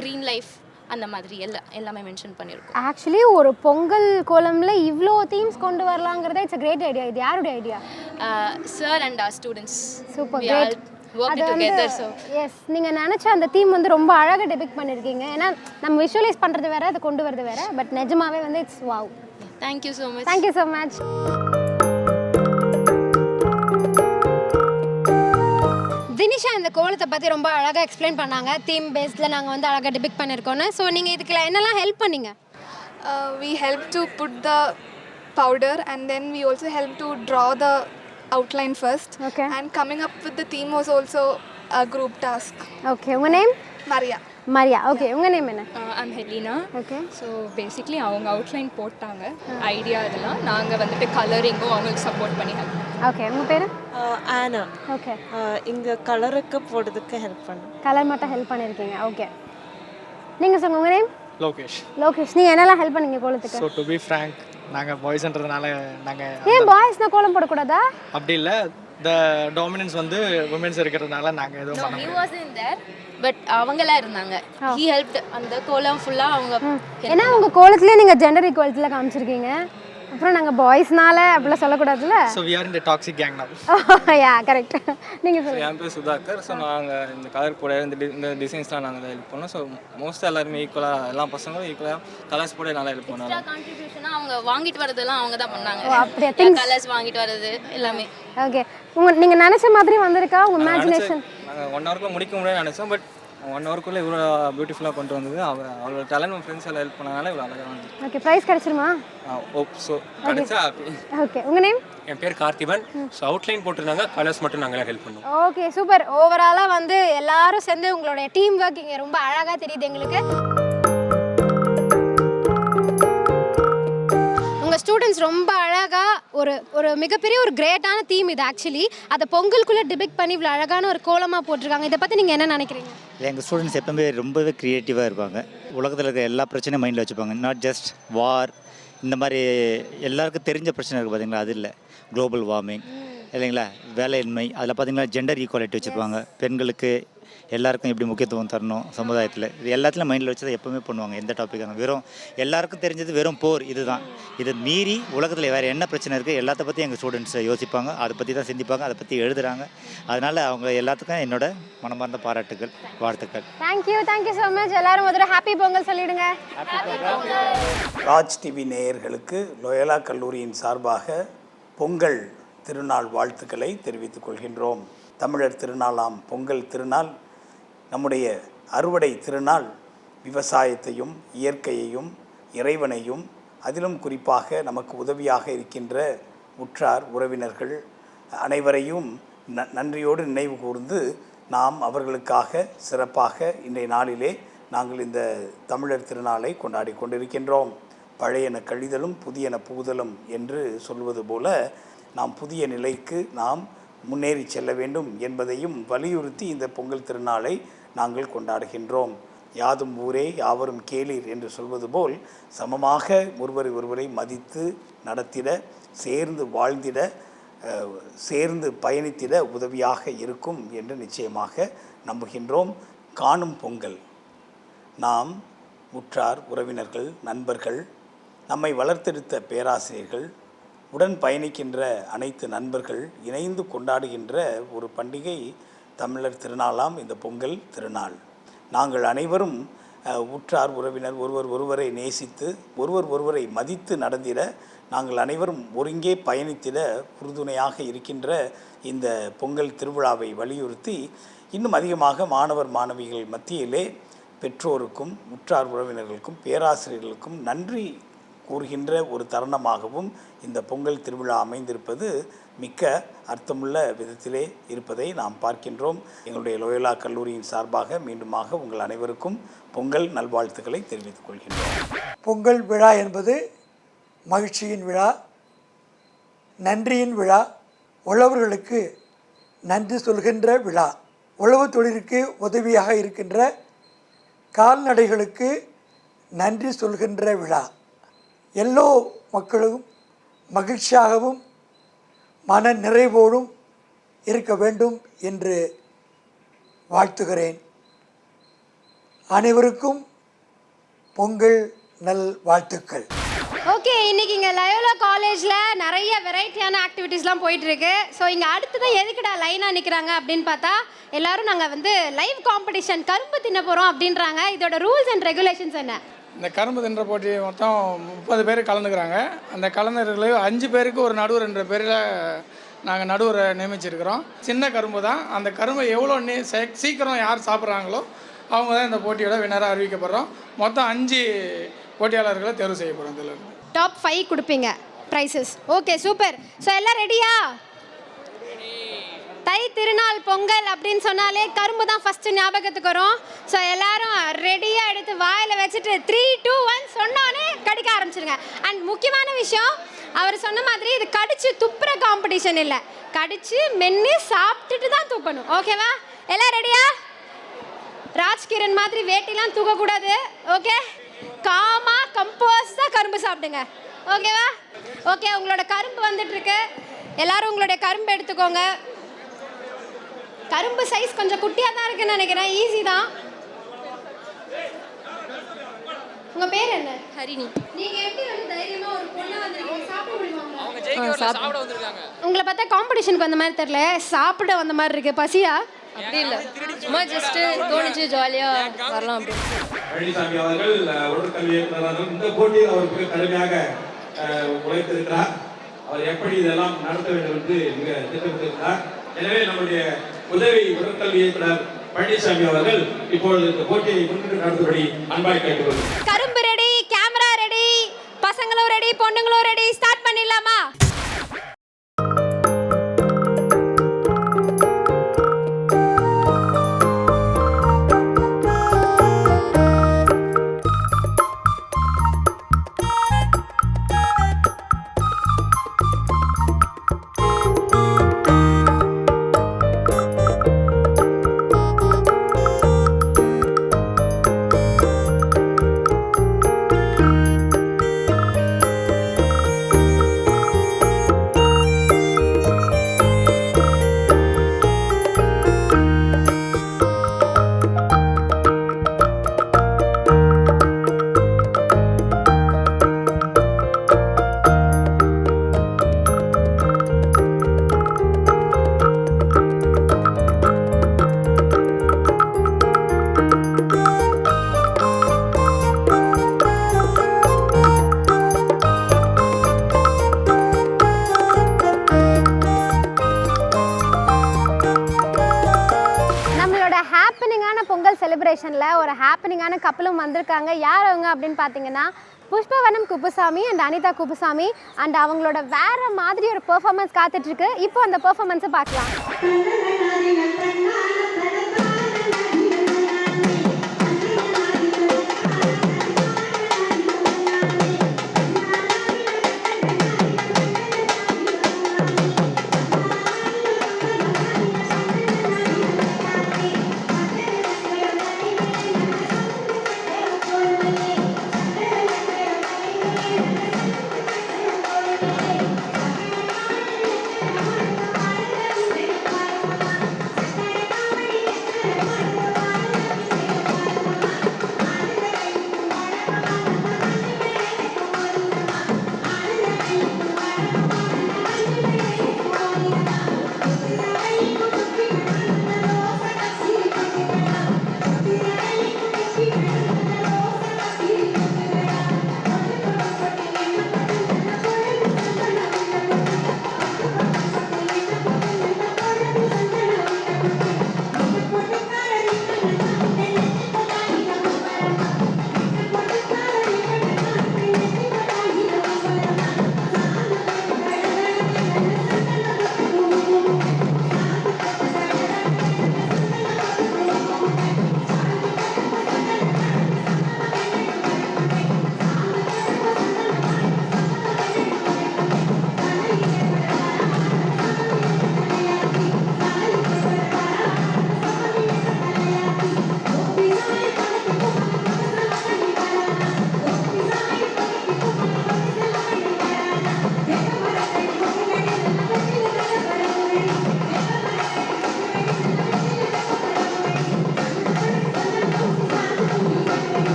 green life அந்த மாதிரி எல்லாமே மென்ஷன் பண்ணியிருக்கோம்.
ஆக்சுவலி ஒரு பொங்கல் கோலமில் இவ்வளோ தீம்ஸ் கொண்டு வரலாங்கிறதே இட்ஸ் கிரேட் ஐடியா. இது யாருடைய idea?
Sir and our students.
Super great.
அது வந்து
எஸ், நீங்கள் நினச்ச அந்த தீம் வந்து ரொம்ப அழகாக டெபிக்ட் பண்ணியிருக்கீங்க. ஏன்னா நம்ம விஷுவலைஸ் பண்ணுறது வேறு, அதை கொண்டு வரது வேறு. பட் நிஜமாவே வந்து it's wow.
Thank you so much.
Thank you so much. Dinisha இந்த கோலத்தை பற்றி ரொம்ப அழகாக எக்ஸ்பிளைன் பண்ணாங்க. தீம் பேஸில் நாங்கள் வந்து அழகாக டிபிக்ட் பண்ணியிருக்கோன்னு. ஸோ நீங்கள் இதுக்கு என்னெல்லாம் ஹெல்ப் பண்ணீங்க?
We help to put the powder and then we also help to draw the outline first.
Okay.
And coming up with the theme was also a group task.
Okay, உங்கள் name?
Maria.
Maria. Okay, உங்கள் name என்ன?
I'm Helena.
Okay.
So basically அவங்க outline போட்டாங்க, idea இதெல்லாம் நாங்கள் வந்துட்டு கலரிங்கும் அவங்களுக்கு support பண்ணி ஹெல்ப்.
ஓகே, உங்கள் பேர்?
ஆனா.
ஓகே.
இங்கே கலருக்கு போடுறதுக்கு ஹெல்ப் பண்ணோம்.
கலர் மட்டும் ஹெல்ப் பண்ணியிருக்கீங்க. ஓகே, நீங்கள் சொல்லுங்கள் உங்கள் நேம்?
லோகேஷ்.
லோகேஷ், நீங்கள் என்னெல்லாம் ஹெல்ப் பண்ணீங்க கோலத்துக்கு?
ஸோ டு பி ஃப்ராங்க், நாங்கள் பாய்ஸ்ன்றதுனால நாங்கள்
ஏன் பாய்ஸ்னால் கோலம் போடக்கூடாதா?
அப்படி இல்லை, த டாமினன்ஸ் வந்து உமன்ஸ் இருக்கிறதுனால நாங்கள் எதுவும் பண்ண முடியாது.
He wasn't there, பட் அவங்களாம் இருந்தாங்க. He helped அந்த கோலம் ஃபுல்லாக அவங்க.
ஏன்னா உங்கள் கோலத்துலேயே நீங்கள் ஜெண்டர் ஈக்குவாலிட்டியில் காமிச்சிருக்கீங்க. அப்புறம் நாங்கள் பாய்ஸ்னால அப்படிலாம் சொல்லக்கூடாதுல்ல.
So we are in the toxic gang now.
Yeah, correct. நீங்கள் சொல்லுங்கள்.
என் பேர் சுதாகர். ஸோ நாங்கள் இந்த கலர் போட இந்த டிசைன்ஸ்லாம் நாங்கள் தான் ஹெல்ப் பண்ணோம். ஸோ மோஸ்ட்டாக எல்லாருமே ஈக்குவலாக, எல்லா பசங்களும் ஈக்குவலாக கலர்ஸ் போட நல்லா ஹெல்ப் பண்ணாங்க.
கான்ட்ரிபியூஷனாக அவங்க வாங்கிட்டு வரதெல்லாம் அவங்க தான் பண்ணாங்க.
அப்படியே
கலர்ஸ் வாங்கிட்டு வர்றது எல்லாமே.
ஓகே, நீங்கள் நினச்ச மாதிரி வந்திருக்கா உங்கள் இமேஜினேஷன்?
நாங்கள் 1 ஹவருக்குள்ள முடிக்க முடியாது நினச்சோம். பட் 1 ஹவருக்குள்ளே இவ்வளோ பியூட்டிஃபுல்லாக கொண்டு வந்தது அவங்களோட டேலண்ட் ஃப்ரெண்ட்ஸ் எல்லாம் ஹெல்ப் பண்ணனால இவ்வளோ அழகாக வந்து.
ஓகே, ப்ரைஸ் கிடைச்சிருமா?
ஸோ கிடைச்சா ஹாப்பி.
ஓகே, உங்கள் நேம்?
என் பேர் கார்த்திபன். ஸோ அவுட்லைன் போட்டிருந்தாங்க, கலர்ஸ் மட்டும் நாங்களே ஹெல்ப் பண்ணோம்.
Okay, super. ஓவராலாக வந்து எல்லாரும் சேர்ந்து உங்களுடைய டீம் ஒர்க் இங்கே ரொம்ப அழகாக தெரியுது எங்களுக்கு. உங்கள் ஸ்டூடெண்ட்ஸ் ரொம்ப அழகாக ஒரு மிகப்பெரிய ஒரு கிரேட்டான தீம் இது. ஆக்சுவலி அதை பொங்கலுக்குள்ளே டிபிக்ட் பண்ணி இவ்வளோ அழகான ஒரு கோலமாக போட்டிருக்காங்க. இதை பற்றி நீங்கள் என்ன நினைக்கிறீங்க?
எங்கள் ஸ்டூடெண்ட்ஸ் எப்பவுமே ரொம்பவே க்ரியேட்டிவாக இருப்பாங்க. உலகத்தில் இருக்க எல்லா பிரச்சனையும் மைண்டில் வச்சுப்பாங்க. நாட் ஜஸ்ட் வார், இந்த மாதிரி எல்லாருக்கும் தெரிஞ்ச பிரச்சனை இருக்குது பார்த்தீங்களா, அது இல்லை. குளோபல் வார்மிங் இல்லைங்களா, வேலையின்மை, அதில் பார்த்தீங்கன்னா ஜெண்டர் ஈக்குவாலிட்டி வச்சுருப்பாங்க. பெண்களுக்கு எல்லாருக்கும் எப்படி முக்கியத்துவம் தரணும் சமுதாயத்தில், இது எல்லாத்துலையும் மைண்டில் வச்சு தான் எப்போவுமே பண்ணுவாங்க. எந்த டாப்பிக்காக வெறும் எல்லாருக்கும் தெரிஞ்சது வெறும் போர் இதுதான். இதை மீறி உலகத்தில் வேறு என்ன பிரச்சனை இருக்குது எல்லாத்த பற்றி எங்கள் ஸ்டூடெண்ட்ஸ் யோசிப்பாங்க, அதை பற்றி தான் சிந்திப்பாங்க, அதை பற்றி எழுதுகிறாங்க. அதனால் அவங்க எல்லாத்துக்கும் என்னோட மனமார்ந்த பாராட்டுகள், வாழ்த்துக்கள்.
Thank you so much. எல்லாரும் முதல்ல ஹாப்பி பொங்கல் சொல்லிடுங்க.
ராஜ் டிவி நேயர்களுக்கு லோயோலா கல்லூரியின் சார்பாக பொங்கல் திருநாள் வாழ்த்துக்களை தெரிவித்துக் கொள்கின்றோம். தமிழர் திருநாளாம் பொங்கல் திருநாள் நம்முடைய அறுவடை திருநாள். விவசாயத்தையும் இயற்கையையும் இறைவனையும் அதிலும் குறிப்பாக நமக்கு உதவியாக இருக்கின்ற உற்றார் உறவினர்கள் அனைவரையும் நன்றியோடு நினைவு கூர்ந்து நாம் அவர்களுக்காக சிறப்பாக இன்றைய நாளிலே நாங்கள் இந்த தமிழர் திருநாளை கொண்டாடி கொண்டிருக்கின்றோம். பழையன கழிதலும் புதியன புகுதலும் என்று சொல்வது போல நாம் புதிய நிலைக்கு நாம் முன்னேறி செல்ல வேண்டும் என்பதையும் வலியுறுத்தி இந்த பொங்கல் திருநாளை நாங்கள் கொண்டாடுகின்றோம். யாதும் ஊரே யாவரும் கேளீர் என்று சொல்வது போல் சமமாக ஒருவரை மதித்து நடத்திட, சேர்ந்து வாழ்ந்திட, சேர்ந்து பயணித்திட உதவியாக இருக்கும் என்று நிச்சயமாக நம்புகின்றோம். காணும் பொங்கல் நாம் உற்றார் உறவினர்கள், நண்பர்கள், நம்மை வளர்த்தெடுத்த பேராசிரியர்கள், உடன் பயணிக்கின்ற அனைத்து நண்பர்கள் இணைந்து கொண்டாடுகின்ற ஒரு பண்டிகை தமிழர் திருநாளாம் இந்த பொங்கல் திருநாள். நாங்கள் அனைவரும் உற்றார் உறவினர் ஒருவரை நேசித்து ஒருவரை மதித்து நடந்திட நாங்கள் அனைவரும் ஒருங்கே பயணித்திட உறுதுணையாக இருக்கின்ற இந்த பொங்கல் திருவிழாவை வலியுறுத்தி இன்னும் அதிகமாக மாணவர் மாணவிகள் மத்தியிலே பெற்றோருக்கும் உற்றார் உறவினர்களுக்கும் பேராசிரியர்களுக்கும் நன்றி கூறுகின்ற ஒரு தருணமாகவும் இந்த பொங்கல் திருவிழா அமைந்திருப்பது மிக்க அர்த்தமுள்ள விதத்திலே இருப்பதை நாம் பார்க்கின்றோம். எங்களுடைய லோயோலா கல்லூரியின் சார்பாக மீண்டுமாக உங்கள் அனைவருக்கும் பொங்கல் நல்வாழ்த்துக்களை தெரிவித்துக் கொள்கின்றோம்.
பொங்கல் விழா என்பது மகிழ்ச்சியின் விழா, நன்றியின் விழா, உழவர்களுக்கு நன்றி சொல்கின்ற விழா, உழவு தொழிலுக்கு உதவியாக இருக்கின்ற கால்நடைகளுக்கு நன்றி சொல்கின்ற விழா. எல்லோ மக்களும் மகிழ்ச்சியாகவும் மன நிறைவோடும் இருக்க வேண்டும் என்று வாழ்த்துகிறேன். அனைவருக்கும் பொங்கல் நல் வாழ்த்துக்கள்.
ஓகே, இன்னைக்கு இங்கே லயோலா காலேஜில் நிறைய வெரைட்டியான ஆக்டிவிட்டீஸ்லாம் போயிட்டுருக்கு. ஸோ இங்கே அடுத்ததான் எதுக்குடா லைனாக நிற்கிறாங்க அப்படின்னு பார்த்தா எல்லோரும் நாங்கள் வந்து லைவ் காம்படிஷன் கரும்பு தின்ன போகிறோம் அப்படின்றாங்க. இதோட ரூல்ஸ் அண்ட் ரெகுலேஷன்ஸ் என்ன?
இந்த கரும்பு தின்ற போட்டி மொத்தம் 30 பேர் கலந்துக்கிறாங்க. அந்த கலந்துகளில் 5 பேருக்கு ஒரு நடுவர் என்ற பேரில் நாங்கள் நடுவரை நியமிச்சிருக்கிறோம். சின்ன கரும்பு தான். அந்த கரும்பை எவ்வளோ சீக்கிரம் யார் சாப்பிட்றாங்களோ அவங்க தான் இந்த போட்டியோட வினராக அறிவிக்கப்படுறோம். மொத்தம் 5 போட்டியாளர்களை தேர்வு செய்யப்படும். இதில்
டாப் 5 கொடுப்பீங்க ப்ரைஸஸ். Okay, super. ஸோ எல்லாம் ரெடியா? தை திருநாள் பொங்கல் அப்படின்னு சொன்னாலே கரும்பு தான் ஃபஸ்ட்டு ஞாபகத்துக்கு வரும். ஸோ எல்லாரும் ரெடியாக எடுத்து வாயில் வச்சுட்டு 3, 2, 1 சொன்னோன்னே கடிக்க ஆரம்பிச்சிருங்க. அண்ட் முக்கியமான விஷயம், அவர் சொன்ன மாதிரி இது கடிச்சு துப்புற காம்படிஷன் இல்லை, கடிச்சு மென்று சாப்பிட்டுட்டு தான் துப்பணும். ஓகேவா? எல்லாம் ரெடியா? ராஜ்கிரண் மாதிரி வேட்டிலாம் தூக்கக்கூடாது. ஓகே, காமா கம்போஸாக கரும்பு சாப்பிடுங்க. ஓகேவா? ஓகே, உங்களோட கரும்பு வந்துட்டுருக்கு. எல்லாரும் உங்களுடைய கரும்பு எடுத்துக்கோங்க. கரும்பு சைஸ் கொஞ்சம் குட்டியாக தான் இருக்குன்னு நினைக்கிறேன். ஈஸி தான். உங்கள் பேர் என்ன?
ஹரிணி.
நீங்கள் எப்படி வந்து தைரியமாக ஒரு பொண்ணை வந்து சாப்பிட முடியுமா? உங்களை பார்த்தா காம்படிஷனுக்கு வந்த மாதிரி தெரியல, சாப்பிட வந்த மாதிரி இருக்கு. பசியா?
அப்படி இல்லை, சும்மா ஜஸ்ட்டு தோணிச்சு ஜாலியாக வரலாம் அப்படி.
பழனிசாமி அவர்கள் உடற்கல்வி இயக்குநராக இந்த போட்டியில் அவருக்கு கடுமையாக உழைத்திருக்கிறார். அவர் எப்படி இதெல்லாம் நடத்த வேண்டும் என்று மிக திட்டமிட்டிருக்கிறார். எனவே நம்முடைய உதவி உடற்கல்வி இயக்குனர் பழனிசாமி அவர்கள் இப்பொழுது இந்த போட்டியை முன்னிட்டு நடத்தும்படி அன்பாய் கேட்டுக்கொள்கிறேன்.
கரும்பு ரெடி, கேமரா ரெடி, பசங்களும் ரெடி, பொண்ணுங்களும் ரெடி. ஸ்டார்ட் பண்ணிடலாமா? செலிப்ரேஷனில் ஒரு ஹாப்பனிங்கான கப்பலும் வந்திருக்காங்க. யார் அவங்க அப்படின்னு பார்த்தீங்கன்னா புஷ்பவனம் குப்புசாமி அண்ட் அனிதா குப்புசாமி. அண்ட் அவங்களோட வேறு மாதிரி ஒரு பெர்ஃபார்மன்ஸ் காத்துட்ருக்கு. இப்போ அந்த பெர்ஃபார்மன்ஸை பார்க்கலாம்.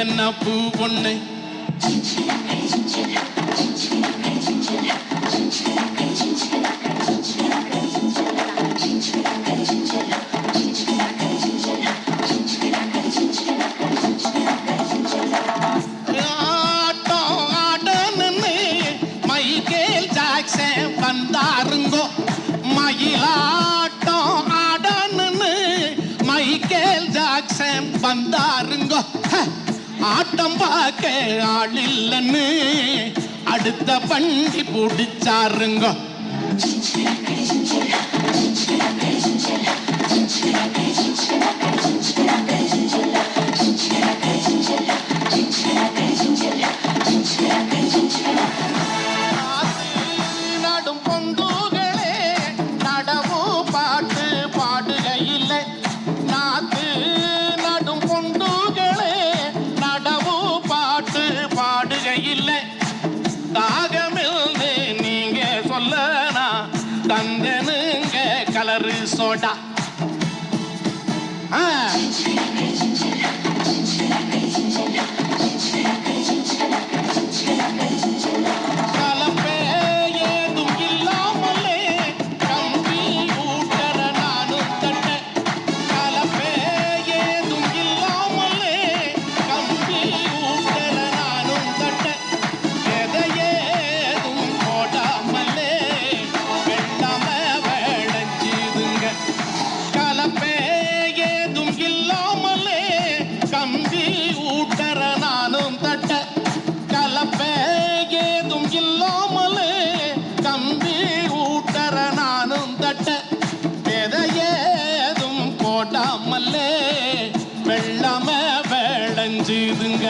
என்ன பூ பொண்ணு ஆட்டம் ஆடன்னு மைக்கேல் ஜாக்சன் வந்தாருங்கோ மயிலாட்டம் ஆடன்னு மைக்கேல் ஜாக்சன் வந்தாருங்கோ ஆட்டம் பார்க்க ஆள் இல்லைன்னு அடுத்த பண்டி பிடிச்சாருங்கோ நடும் பொங்குகளே நடவு பாட்டு பாடுகையில்லை நாத்து நடும் பொண்டுகளே நடவு பாட்டு பாடுகையில்லை தாகமில்லை நீங்க சொல்லனா தந்தனுங்க கலரு சோடா கலப்பே ஏதும் இல்லாமலே கம்பி ஊட்டற நானும் தட்ட கலப்பே ஏதும் இல்லாமலே கம்பி ஊட்டற நானும் தட்ட எதையேதும் போடாமலே வெள்ளாம விளைஞ்சுதுங்க கலப்பே ஏதும் இல்லாமலே கம்பி ஊட்டற நானும் தட்ட கலப்பே ஏதும் இல்லாமலே கம்பி ஊட்டற நானும் தட்ட எதையேதும் போடாமலே வெள்ளாம விளைஞ்சுதுங்க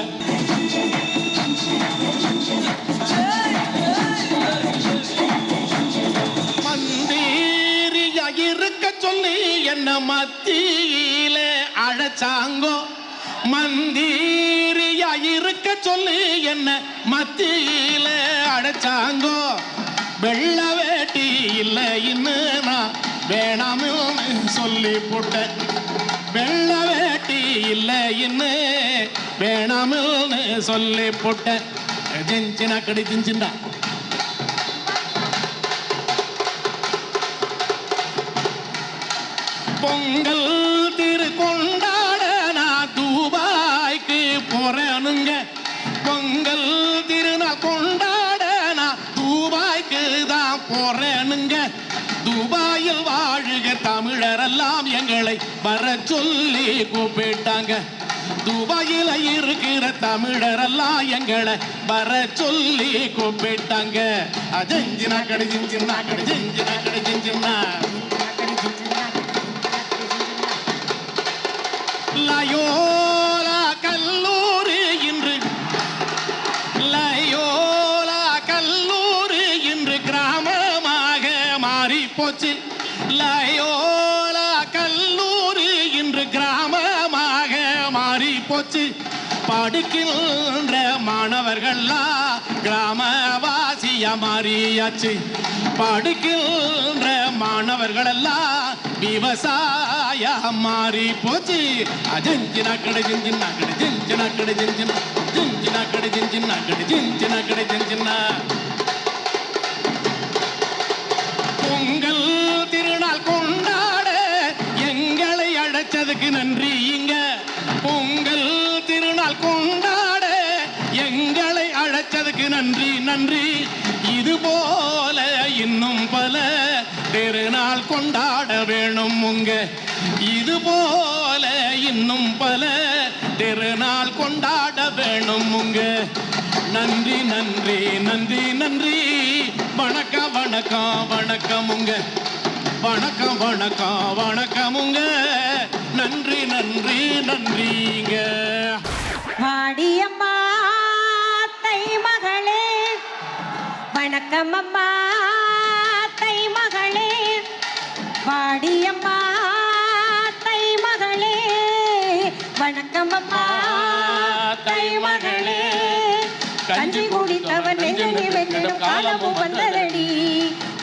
மந்தீரியா இருக்க சொல்லி என்ன மத்தியில அழைச்சாங்கோ மந்தீரியா இருக்க சொல்லி என்ன மத்தியில அழைச்சாங்கோ வெள்ள வேட்டி இல்லை இன்னும் நான் வேணாமுன்னு சொல்லி போட்டேன் வெள்ள வேட்டி இல்லை இன்னும் வேணாமுன்னு சொல்லி போட்டேன் ஜெஞ்சினா கடி ஜெஞ்சிண்டா பொங்கல் திரு கொண்டாட நான் துபாய்க்கு போறேனுங்க பொங்கல் திருநாள் கொண்டாட நான் துபாய்க்கு தான் போறேனுங்க துபாயில் வாழுக தமிழரெல்லாம் எங்களை வர சொல்லி கூப்பிட்டாங்க துபாயில் இருக்கிற தமிழரெல்லாம் எங்களை வர சொல்லி கூப்பிட்டாங்க அஜஞ்சினா கடி ஜிஞ்சின்னா கடி ஜிஞ்சினா கடி ஜிஞ்சின்னா லயோலா கல்லூரி இன்று லயோலா கல்லூரி இன்று கிராமமாக மாறி போச்சு லயோலா கல்லூரி இன்று கிராமமாக மாறி போச்சு படிக்கின்ற மாணவர்கள்லாம் கிராமவாசியா மாறியாச்சு படிக்கின்ற மாணவர்களெல்லாம் விவசாய மாறி போச்சு அஜஞ்சினா கடை ஜிஞ்சினா கடை ஜிஞ்சினா கடை ஜிஞ்சினா ஜிஞ்சினா கடை ஜிஞ்சினா கடை ஜிஞ்சினா கடை ஜிஞ்சினா பொங்கல் திருநாள் கொண்டாட எங்களை அழைச்சதுக்கு நன்றி இங்க பொங்கல் திருநாள் கொண்டாட எங்களை அழைச்சதுக்கு நன்றி நன்றி இது போல இன்னும் பல திருநாள் கொண்டாட வேணும் உங்க இது போல இன்னும் பல திருநாள் கொண்டாட வேணும் உங்க நன்றி நன்றி நன்றி நன்றி வணக்கம் வணக்கம் வணக்கம் உங்க வணக்கம் வணக்கம் வணக்கம் உங்க நன்றி நன்றி நன்றிங்க
வாடியம்மா தை மகளே வணக்கம் அம்மா தை மகளே வாடியம்மா தை மகளே வணக்கம் அம்மா தை மகளே கஞ்சி குடித்தவன் நெஞ்சை வெற்றிடும் காலமும் வந்ததடி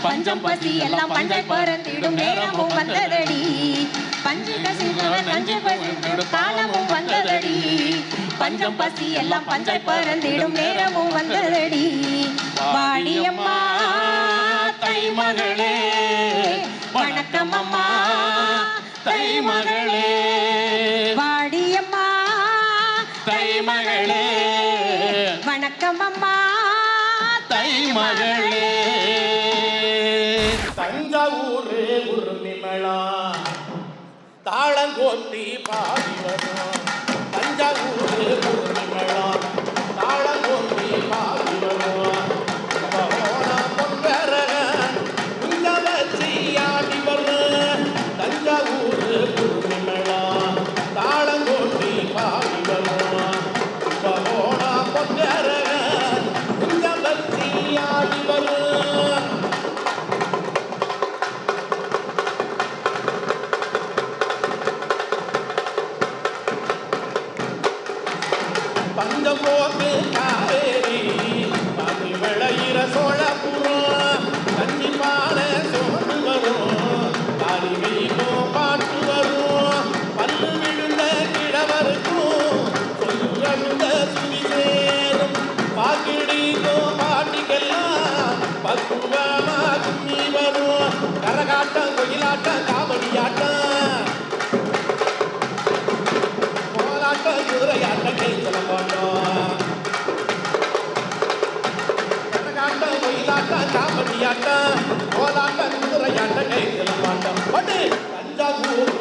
பஞ்சம் பசி எல்லாம் பஞ்சை பறந்திடும் நேரமும் வந்ததடி பஞ்சு கசிந்தவர் நஞ்சு பசிந்திடும் காலமும் வந்ததடி பஞ்சம் பசி எல்லாம் பஞ்சை பறந்திடும் நேரமும் வந்ததடி வாடியம்மா தை மகளே வணக்கம் அம்மா தை மகளே வாடியம்மா தை மகளே வணக்கம் அம்மா
தை மகளே தஞ்சாவூர் உருமிமளா தாளங்கோட்டி பாடி வரும் தஞ்சாவூர் உருமிமளா தாளங்கோட்டி பாடி வரும் ஆடி வரும் தஞ்சாவூர் உருமிமளா தாளங்கோட்டி பாடி வரும் ஆடி வரும் பஞ்சம் போக்கு காவேரி பாதி விளையிற சோழபுரம் கஞ்சி பானை சோறு வரும் காலி வெயிலும் பாட்டு வரும் பல்லு விழுந்த கிழவருக்கும் சொல்லுந்த சுதி சேரும் பாக்கிடிக்கும் பாட்டிக்கெல்லாம் பக்குவமா கும்மி வரும் கரகாட்டம் கோயிலாட்டம் காவடியாட்டம் குதிரையாட்டம் கைத்தல மாட்டோம் கரகாட்டம் கோயிலாட்டம் காவடியாட்டம் கோலாட்டம் குதிரையாட்டம் கைத்தல மாட்டோம் பட்டு தஞ்சாவூர்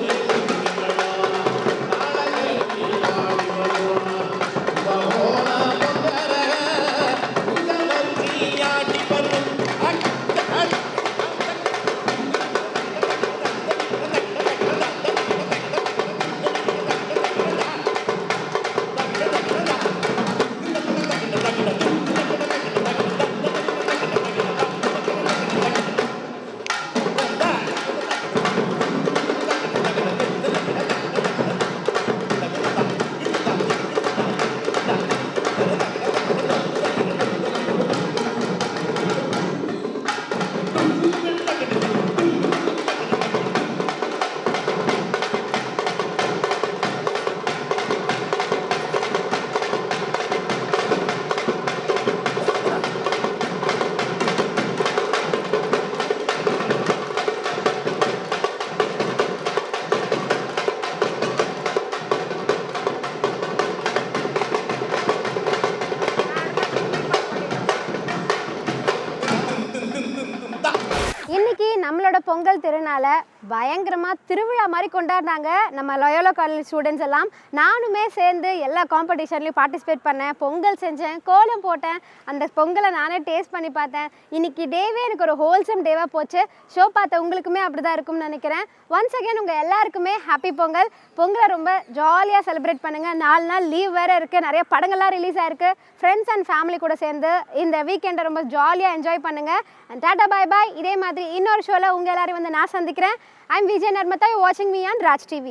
நம்மளோட பொங்கல் திருநாளை பயங்கரமாக திருவிழா மாதிரி கொண்டாடினாங்க நம்ம லயோலா காலேஜ் ஸ்டூடெண்ட்ஸ் எல்லாம். நானுமே சேர்ந்து எல்லா காம்படிஷன்லையும் பார்ட்டிசிபேட் பண்ணேன், பொங்கல் செஞ்சேன், கோலம் போட்டேன். அந்த பொங்கலை நானே டேஸ்ட் பண்ணி பார்த்தேன். இன்றைக்கி டேவே எனக்கு ஒரு ஹோல்சம் டேவாக போச்சு. ஷோ பார்த்த உங்களுக்குமே அப்படி தான் இருக்கும்னு நினைக்கிறேன். ஒன்ஸ் அகேன் உங்கள் எல்லாருக்குமே ஹாப்பி பொங்கல். பொங்கலை ரொம்ப ஜாலியாக செலிப்ரேட் பண்ணுங்கள். 4 நாள் லீவ் வேறு இருக்குது, நிறைய படங்கள்லாம் ரிலீஸ் ஆகிருக்கு. ஃப்ரெண்ட்ஸ் அண்ட் ஃபேமிலி கூட சேர்ந்து இந்த வீக்கெண்டை ரொம்ப ஜாலியாக என்ஜாய் பண்ணுங்கள். அண்ட் டாடா பாய் பாய். இதே மாதிரி இன்னொரு ஷோவில் உங்கள் எல்லாரையும் வந்து நான் சந்திக்கிறேன். I'm Vijay Narmata, you're watching me on Raj TV.